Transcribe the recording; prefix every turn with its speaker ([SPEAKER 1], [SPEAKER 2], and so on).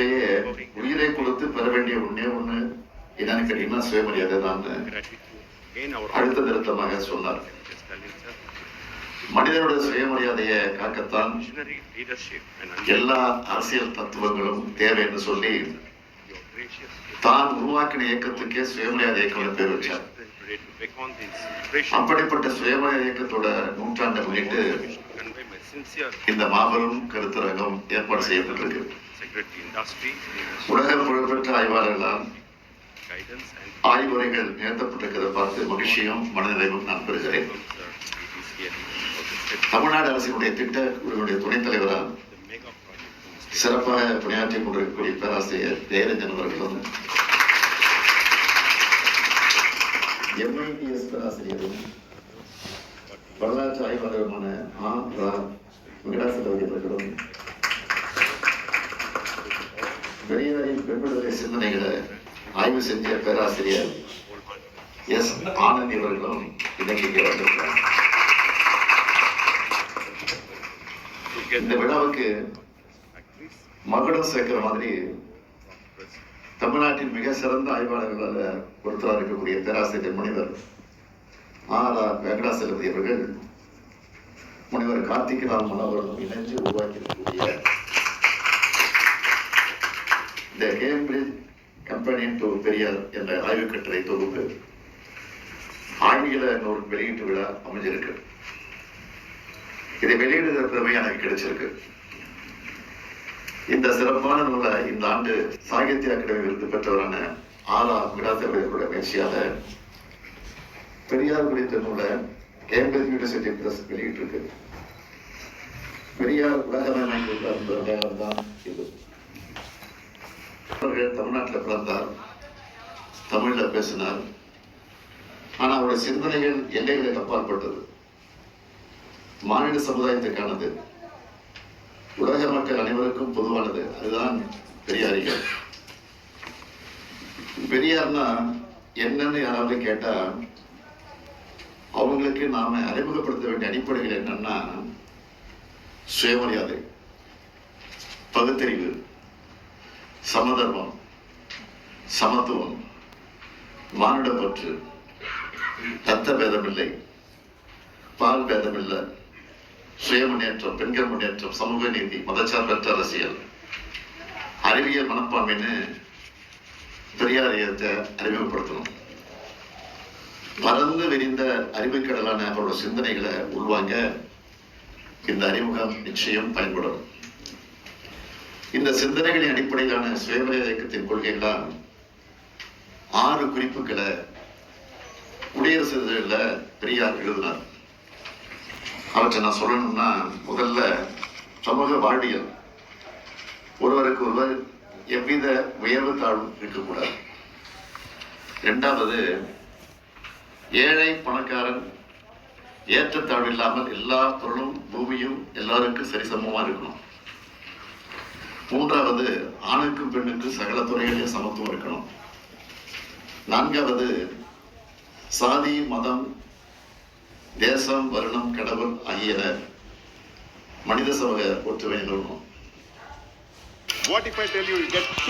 [SPEAKER 1] உலகத்திலேயே உயிரை கொடுத்து பெற வேண்டிய ஒண்ணே ஒண்ணு என்னன்னு கேட்டீங்கன்னா சுயமரியாதை தான் அழுத்த திருத்தமாக சொன்னார். மனிதனுடைய சுயமரியாதையை காக்கத்தான் எல்லா அரசியல் தத்துவங்களும் தேவை என்று சொல்லி தான் உருவாக்கின இயக்கத்துக்கே சுயமரியாதை இயக்கம் பேர் வச்சார். அப்படிப்பட்ட சுயமரியாதை இயக்கத்தோட நூற்றாண்டை முன்னிட்டு இந்த மாபெரும் கருத்தரங்கம் ஏற்பாடு செய்யப்பட்டிருக்கு. உலக புகழ்பெற்ற ஆய்வாளர்களால் ஆய்வுரைகள் நிறுத்தப்பட்டிருக்கிறத பார்த்து மகிழ்ச்சியும் மனநிறைவும் நான் பெறுகிறேன். தமிழ்நாடு அரசினுடைய திட்டக்குழுவினுடைய துணைத் தலைவரால் சிறப்பாக பணியாற்றிக் கொண்டிருக்கக்கூடிய பேராசிரியர் ஜெயரஞ்சன் அவர்களும் MITS பேராசிரியரும் வரலாற்று ஆய்வாளருமான வெங்கடாசலபதி அவர்களும் பெரியாரின் பெண்விடுதலை சிந்தனைகளை ஆய்வு செஞ்ச பேராசிரியர் எஸ் ஆனந்தி அவர்களும் இன்னைக்கு இங்கே வந்திருக்கிறார். இந்த விழாவுக்கு மகுடம் சேர்க்கிற மாதிரி தமிழ்நாட்டின் மிக சிறந்த ஆய்வாளர்களால் ஒருத்தராக இருக்கக்கூடிய பேராசிரியர் முனைவர் வெங்கடாசலபதி அவர்கள் முனைவர் கார்த்திகராம் அவர்களும் இணைஞ்சு உருவாக்கியிருக்கக்கூடிய இந்த கேம்பிரிட்ஜ் கம்பெனியன் டு பெரியார் என்ற ஆய்வுக் கட்டுரை தொகுப்பு ஆங்கில நூல் வெளியீட்டு விழா அமைஞ்சிருக்கு. இதை வெளியிடுகிற பெருமை எனக்கு கிடைச்சிருக்கு. இந்த சிறப்பான நூலை இந்த ஆண்டு சாகித்ய அகாடமி விருது பெற்றவரான வெங்கடாசலபதியோட முயற்சியால பெரியார் குறித்த நூலை கேம்பிரிட்ஜ் யூனிவர்சிட்டி பிரஸ் வெளியிட்டிருக்கு. பெரியார் உலகமயமாக்கி தான் இது. அவர்கள் தமிழ்நாட்டில் பிறந்தார், தமிழ்ல பேசினார். ஆனா அவருடைய சிந்தனைகள் எல்லைகளை அப்பாற்பட்டது, மாநில சமுதாயத்துக்கானது, உலக மக்கள் அனைவருக்கும் பொதுவானது. அதுதான் பெரியாரிகள். பெரியார்னா என்னன்னு யாராவது கேட்டா அவங்களுக்கு நாம அறிமுகப்படுத்த வேண்டிய அடிப்படைகள் என்னன்னா சுயமரியாதை, பகுத்தறிவு, சமதர்மம், சமத்துவம், மானுடப்பற்று, ரத்த பேதமில்லை, பால் பேதமில்லை, சுய முன்னேற்றம், பெண்கள் முன்னேற்றம், சமூக நீதி, மதச்சார்பற்ற அரசியல், அறிவியல் மனப்பான்மைன்னு பெரியாரியத்தை அறிமுகப்படுத்தணும். பறந்து விரிந்த அறிவுக்கடலான அவரோட சிந்தனைகளை உள்வாங்க இந்த அறிமுகம் நிச்சயம் பயன்படும். இந்த சிந்தனைகளின் அடிப்படையிலான சுயமரியாதை இயக்கத்தின் கொள்கைகளால் 6 குறிப்புகளை குடியரசு இதழில் பெரியார் எழுதினார். அவற்றை நான் சொல்லணும்னா, முதல்ல சமூக வாழ்வியல், ஒருவருக்கு ஒருவர் எவ்வித உயர்வு தாழ்வும் இருக்கக்கூடாது. 2வது, ஏழை பணக்காரன் ஏற்றத்தாழ்வு இல்லாமல் எல்லா பொருளும் பூமியும் எல்லாருக்கும் சரிசமமா இருக்கணும். 3வது, ஆணுக்கும் பெண்ணுக்கும் சகல துறைகளிலும் சமத்துவம் இருக்கணும். 4வது, சாதி, மதம், தேசம், வருணம், கடவுள் ஆகிய மனித சமூக ஒற்றுமை நிறுவனம்.
[SPEAKER 2] What if I tell you get